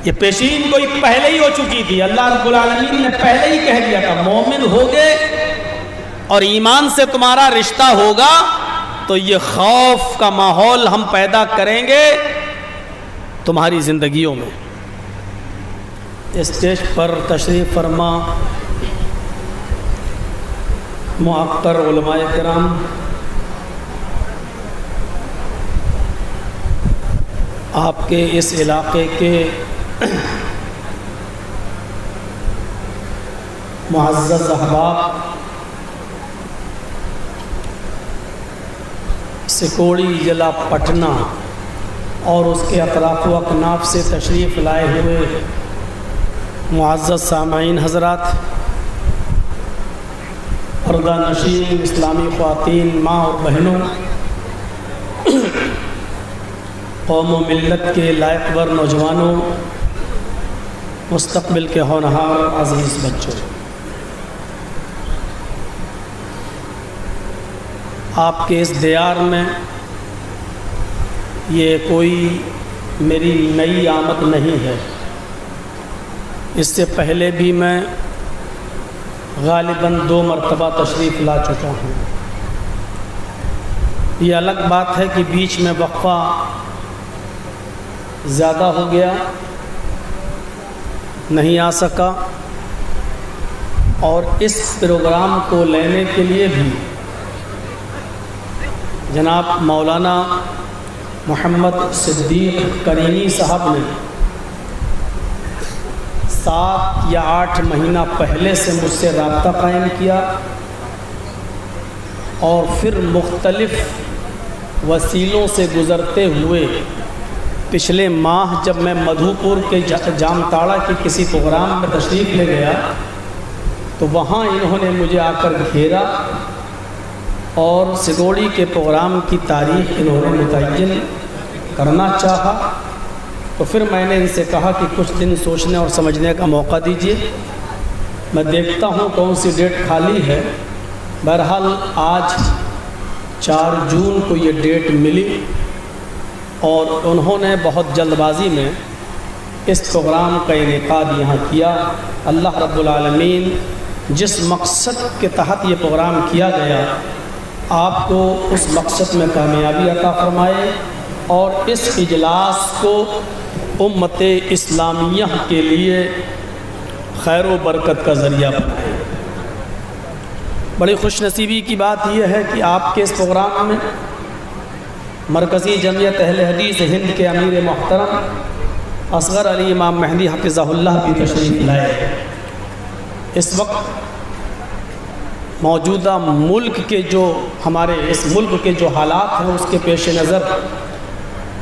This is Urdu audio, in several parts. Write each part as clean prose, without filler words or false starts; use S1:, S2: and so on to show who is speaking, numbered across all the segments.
S1: یہ پیشین کوئی پہلے ہی ہو چکی تھی. اللہ رب العالمین نے پہلے ہی کہہ دیا تھا مومن ہوگے اور ایمان سے تمہارا رشتہ ہوگا تو یہ خوف کا ماحول ہم پیدا کریں گے تمہاری زندگیوں میں. اسٹیج پر تشریف فرما معطر علماء کرام، آپ کے اس علاقے کے معزز احباب، سکوڑی ضلع پٹنہ اور اس کے اطراف و اکناف سے تشریف لائے ہوئے معزز سامعین حضرات، پردہ نشین اسلامی خواتین، ماں اور بہنوں، قوم و ملت کے لائق ور نوجوانوں، مستقبل کے ہونہار عزیز بچوں، آپ کے اس دیار میں یہ کوئی میری نئی آمد نہیں ہے. اس سے پہلے بھی میں غالباً 2 مرتبہ تشریف لا چکا ہوں. یہ الگ بات ہے کہ بیچ میں وقفہ زیادہ ہو گیا، نہیں آ سکا، اور اس پروگرام کو لینے کے لیے بھی جناب مولانا محمد صدیق کریمی صاحب نے 7 یا 8 مہینہ پہلے سے مجھ سے رابطہ قائم کیا، اور پھر مختلف وسیلوں سے گزرتے ہوئے پچھلے ماہ جب میں مدھو پور کے جام تاڑا کے کسی پروگرام میں تشریف لے گیا تو وہاں انہوں نے مجھے آ کر گھیرا اور سگوڑی کے پروگرام کی تاریخ انہوں نے متعین کرنا چاہا. تو پھر میں نے ان سے کہا کہ کچھ دن سوچنے اور سمجھنے کا موقع دیجیے، میں دیکھتا ہوں کون سی ڈیٹ خالی ہے. بہرحال آج 4 جون کو یہ ڈیٹ ملی اور انہوں نے بہت جلد بازی میں اس پروگرام کا انعقاد یہاں کیا. اللہ رب العالمین جس مقصد کے تحت یہ پروگرام کیا گیا آپ کو اس مقصد میں کامیابی عطا فرمائے اور اس اجلاس کو امت اسلامیہ کے لیے خیر و برکت کا ذریعہ بنائے. بڑی خوش نصیبی کی بات یہ ہے کہ آپ کے اس پروگرام میں مرکزی جمعیت اہل حدیث ہند کے امیر محترم اصغر علی امام مہدی حفظہ اللہ بھی تشریف لائے. اس وقت موجودہ ملک کے جو ہمارے اس ملک کے جو حالات ہیں اس کے پیش نظر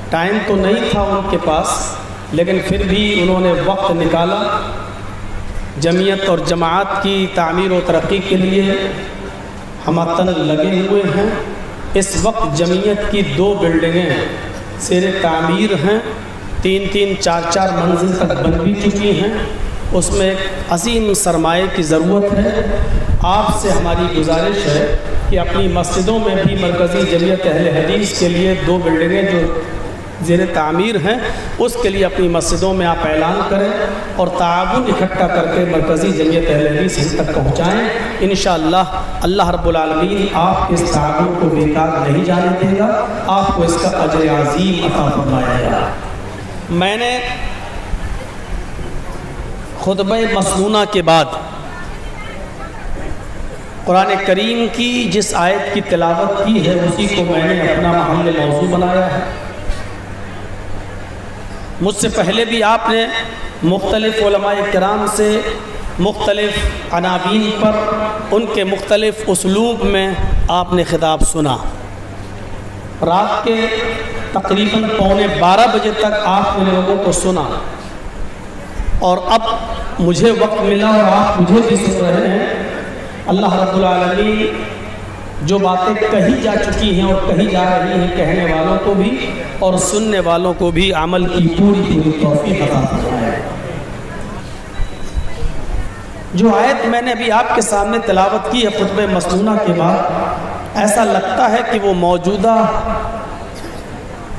S1: ٹائم تو نہیں تھا ان کے پاس، لیکن پھر بھی انہوں نے وقت نکالا. جمعیت اور جماعت کی تعمیر و ترقی کے لیے ہمتن لگے ہوئے ہیں. اس وقت جمعیت کی 2 بلڈنگیں زیر تعمیر ہیں، 3-3 4-4 منزل تک بن بھی چکی ہیں. اس میں ایک عظیم سرمایے کی ضرورت ہے. آپ سے ہماری گزارش ہے کہ اپنی مسجدوں میں بھی مرکزی جمعیت اہل حدیث کے لیے 2 بلڈنگیں جو زیر تعمیر ہیں اس کے لیے اپنی مسجدوں میں آپ اعلان کریں اور تعاون اکٹھا کر کے مرکزی جمعیت اہل حدیث ہند تک پہنچائیں. انشاءاللہ اللہ رب العالمین آپ کے اس تعاون کو بیکار نہیں جانے دے گا، آپ کو اس کا اجر عظیم عطا فرمائے گا. میں نے خطبہ مسنونہ کے بعد قرآن کریم کی جس آیت کی تلاوت کی ہے اسی کو میں نے اپنا محل موضوع بنایا ہے. مجھ سے پہلے بھی آپ نے مختلف علماء کرام سے مختلف عناوین پر ان کے مختلف اسلوب میں آپ نے خطاب سنا. رات کے تقریباً 11:15 بجے تک آپ نے لوگوں کو سنا اور اب مجھے وقت ملا اور آپ مجھے بھی سن رہے ہیں. اللہ رب العالمین جو باتیں کہی جا چکی ہیں اور کہی جا رہی ہیں کہنے والوں کو بھی اور سننے والوں کو بھی عمل کی پوری توفیق عطا فرمائے. جو آیت میں نے ابھی آپ کے سامنے تلاوت کی ہے خطبہ مسنونہ کے بعد، ایسا لگتا ہے کہ وہ موجودہ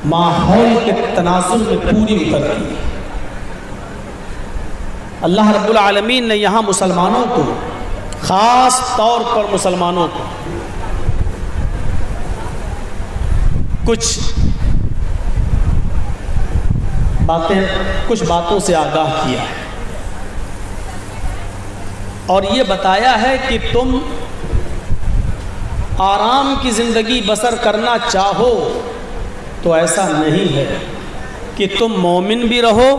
S1: ماحول کے تناسب میں پوری اترتی ہے. اللہ رب العالمین نے یہاں مسلمانوں کو، خاص طور پر مسلمانوں کو کچھ باتوں سے آگاہ کیا ہے اور یہ بتایا ہے کہ تم آرام کی زندگی بسر کرنا چاہو تو ایسا نہیں ہے کہ تم مومن بھی رہو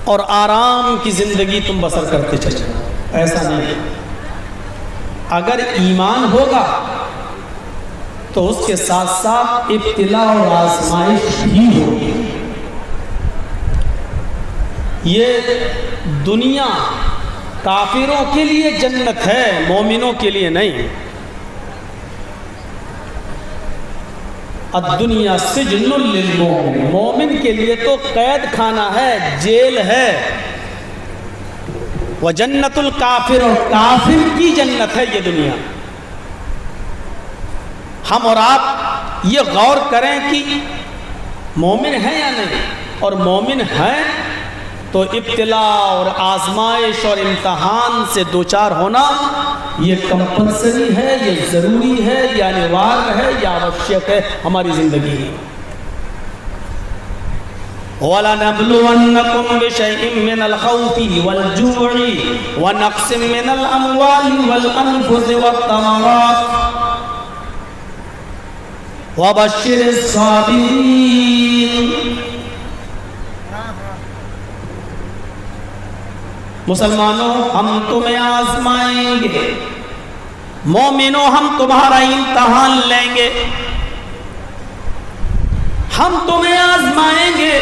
S1: اور آرام کی زندگی تم بسر کرتے چلو، ایسا نہیں۔ اگر ایمان ہوگا تو اس کے ساتھ ساتھ ابتلاء اور آزمائش بھی ہوگی۔ یہ دنیا کافروں کے لیے جنت ہے، مومنوں کے لیے نہیں۔ الدنیا سجن للمؤمن، مومن کے لیے تو قید خانہ ہے، جیل ہے۔ وجنت الکافر، اور کافر کی جنت ہے یہ دنیا۔ ہم اور آپ یہ غور کریں کہ مومن ہیں یا نہیں، اور مومن ہیں تو ابتلاء اور آزمائش اور امتحان سے دوچار ہونا یہ کمپلسری ہے، یہ ضروری ہے، یہ انوار ہے، یہ آوشیک ہے ہماری زندگی میں۔ وَلَنَبْلُوَنَّكُمْ بِشَيْءٍ مِّنَ الْخَوْفِ وَالْجُوعِ وَنَقْصٍ مِّنَ الْأَمْوَالِ وَالْأَنفُسِ وَالثَّمَرَاتِ وَبَشِّرِ الصَّابِرِينَ۔ مسلمانوں، ہم تمہیں آزمائیں گے، مومنوں ہم تمہارا امتحان لیں گے، ہم تمہیں آزمائیں گے،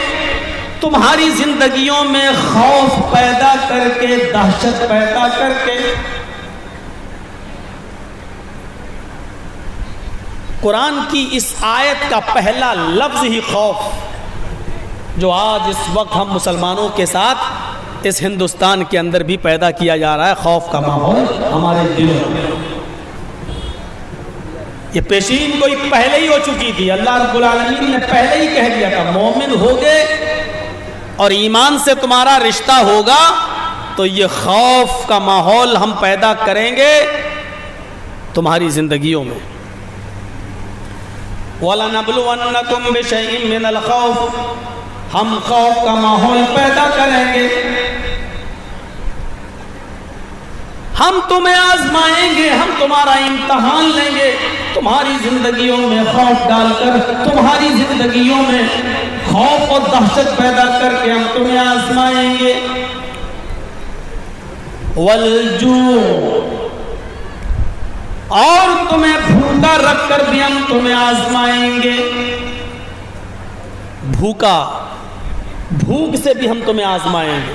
S1: تمہاری زندگیوں میں خوف پیدا کر کے، دہشت پیدا کر کے۔ قرآن کی اس آیت کا پہلا لفظ ہی خوف، جو آج اس وقت ہم مسلمانوں کے ساتھ اس ہندوستان کے اندر بھی پیدا کیا جا رہا ہے، خوف کا ماحول ہمارے دلوں میں۔ یہ پیشین کوئی پہلے ہی ہو چکی تھی، اللہ رب العالمین نے پہلے ہی کہہ دیا تھا مومن ہوگے اور ایمان سے تمہارا رشتہ ہوگا تو یہ خوف کا ماحول ہم پیدا کریں گے تمہاری زندگیوں میں۔ وَلَنَبْلُوَنَّكُمْ بِشَيْءٍ مِّنَ الْخَوْفِ، ہم خوف کا ماحول پیدا کریں گے، ہم تمہیں آزمائیں گے، ہم تمہارا امتحان لیں گے، تمہاری زندگیوں میں خوف ڈال کر، تمہاری زندگیوں میں خوف اور دہشت پیدا کر کے ہم تمہیں آزمائیں گے۔ والجوع، اور تمہیں بھوکا رکھ کر بھی ہم تمہیں آزمائیں گے۔ بھوک سے بھی ہم تمہیں آزمائیں گے۔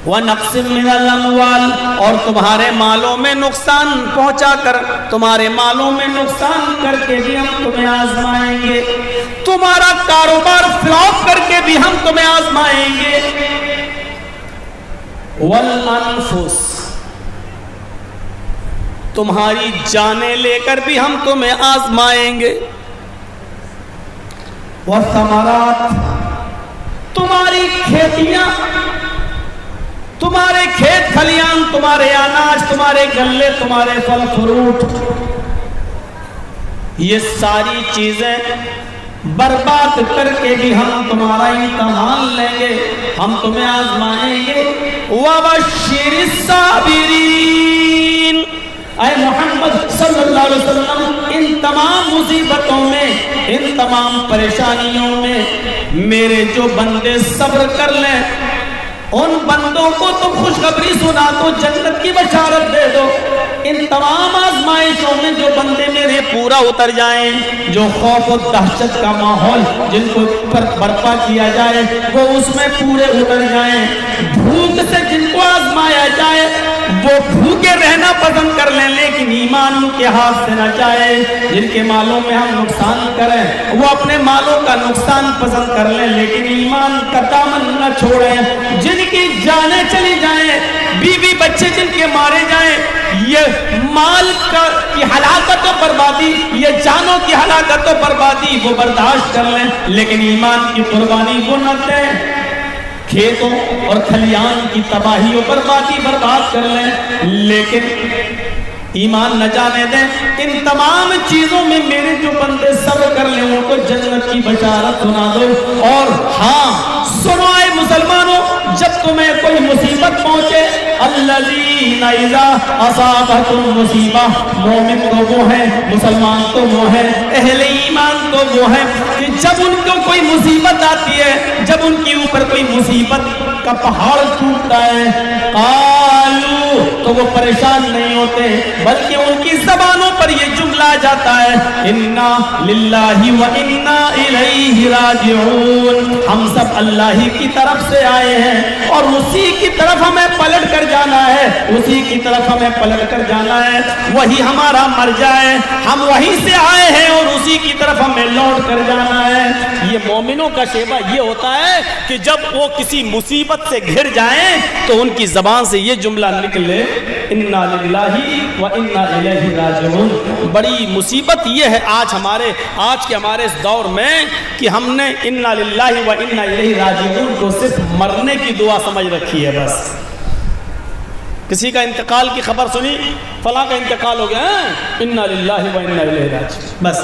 S1: وَنَقْصٍ مِّنَ الْأَمْوَالِ، اور تمہارے مالوں میں نقصان پہنچا کر، تمہارے مالوں میں نقصان کر کے بھی ہم تمہیں آزمائیں گے۔ تمہارا کاروبار فلاپ کر کے بھی ہم تمہیں آزمائیں گے۔ وَالْأَنفُسِ، تمہاری جانیں لے کر بھی ہم تمہیں آزمائیں گے۔ والثمرات، تمہاری کھیتیاں، تمہارے کھیت کھلیان، تمہارے اناج، تمہارے غلے، تمہارے پھل فروٹ، یہ ساری چیزیں برباد کر کے بھی ہم تمہارا امتحان لیں گے، ہم تمہیں آزمائیں گے۔ وَبَشِّرِ الصَّابِرِينَ، اے محمد صلی اللہ علیہ وسلم، ان تمام مصیبتوں میں، ان تمام پریشانیوں میں میرے جو بندے صبر کر لیں، ان بندوں کو تم خوشخبری سنا دو، جنت کی بشارت دے دو۔ ان تمام آزمائشوں میں جو بندے میرے پورا اتر جائیں، جو خوف و دہشت کا ماحول جن کو برپا کیا جائے وہ اس میں پورے اتر جائیں، بھوک سے جن کو آزمایا جائے وہ بھوکے رہنا پسند کر لیں لیکن ایمان ان کے ہاتھ سے نہ جائے، جن کے مالوں میں ہم نقصان کریں وہ اپنے مالوں کا نقصان پسند کر لیں لیکن ایمان کا دامن نہ چھوڑیں، جن کی جانیں چلی جائیں، بیوی بچے جن کے مارے جائیں، یہ مال کی ہلاکت و بربادی، یہ جانوں کی ہلاکت و بربادی وہ برداشت کر لیں لیکن ایمان کی قربانی وہ نہ دیں۔ کھیتوں اور کھلیان کی تباہی و بربادی برباد کر لیں، لیکن ایمان نہ جانے دیں ان تمام چیزوں میں میرے جو بندے صبر کر لیں ان کو جنت کی بشارت سنا دو۔ اور ہاں سنو اے مسلمانوں، جب تمہیں کوئی مصیبت پہنچے، الذین اذا اصابتهم مصیبہ، مومن تو وہ ہے، مسلمان تو وہ ہے، اہل ایمان تو وہ ہے کہ جب ان کو کوئی مصیبت آتی ہے، جب ان کے اوپر کوئی مصیبت کا پہاڑ ٹوٹتا ہے، قالوا، تو وہ پریشان نہیں ہوتے بلکہ ان کی زبانوں پر یہ جملہ آ جاتا ہے، انا للہ و انا الیہ راجعون، ہم سب اللہ ہی کی طرف سے آئے ہیں اور اسی کی طرف ہمیں پلٹ کر جانا ہے، اسی کی طرف ہمیں پلٹ کر جانا ہے، وہی ہمارا مرجع ہے، ہم وہیں سے آئے ہیں اور اسی کی طرف ہمیں لوٹ کر جانا ہے۔ یہ مومنوں کا شیبہ یہ ہوتا ہے کہ جب وہ کسی مصیبت سے گھر جائیں تو ان کی زبان سے یہ جملہ نکلے، انا للہ و انا الیہ راجعون۔ بڑی مصیبت یہ ہے آج کے ہمارے اس دور میں کہ ہم نے انا للہ و انا الیہ راجعون کو صرف مرنے کی دعا سمجھ رکھی ہے۔ بس کسی کا انتقال کی خبر سنی، فلاں کا انتقال ہو گیا، انا للہ و انا الیہ راجعون، بس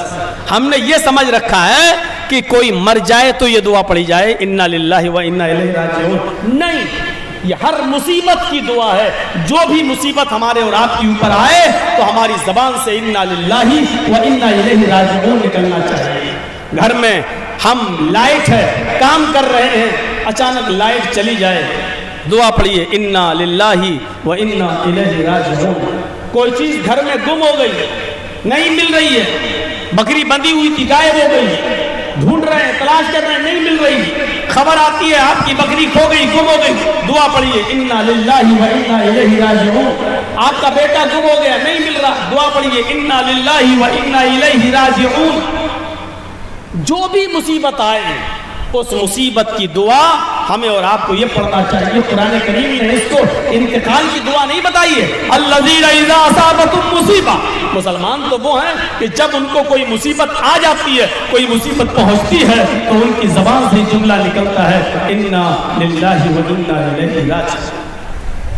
S1: ہم نے یہ سمجھ رکھا ہے کہ کوئی مر جائے تو یہ دعا پڑھی جائے، انا للہ و انا الیہ راجعون۔ نہیں، یہ ہر مصیبت کی دعا ہے، جو بھی مصیبت ہمارے اور آپ کے اوپر آئے تو ہماری زبان سے انا للہ و انا الیہ راجعون نکلنا چاہیے۔ گھر میں ہم لائٹ ہے، کام کر رہے ہیں، اچانک لائٹ چلی جائے، دعا پڑھیے انا للہ و انا الیہ راجعون۔ کوئی چیز گھر میں گم ہو گئی، نہیں مل رہی ہے، بکری بندھی ہوئی تھی غائب ہو گئی، ڈھونڈ رہے ہیں، تلاش کر رہے ہیں، نہیں مل رہی، خبر آتی ہے آپ کی بکری کھو گئی، گم ہو گئی، دعا پڑھیے انا للہ و انا الیہ راجعون۔ آپ کا بیٹا گم ہو گیا، نہیں مل رہا، دعا پڑھیے انا للہ و انا الیہ راجعون۔ جو بھی مصیبت آئے اس مصیبت کی دعا ہمیں اور آپ کو یہ پڑھنا چاہیے۔ قرآن کریم نے اس کو انتقال کی دعا نہیں بتائی ہے، الذین اذا اصابتهم مصیبہ، مسلمان تو وہ ہیں کہ جب ان کو کوئی مصیبت آ جاتی ہے، کوئی مصیبت پہنچتی ہے تو ان کی زبان سے جملہ نکلتا ہے انا للہ و انا الیہ راجعون۔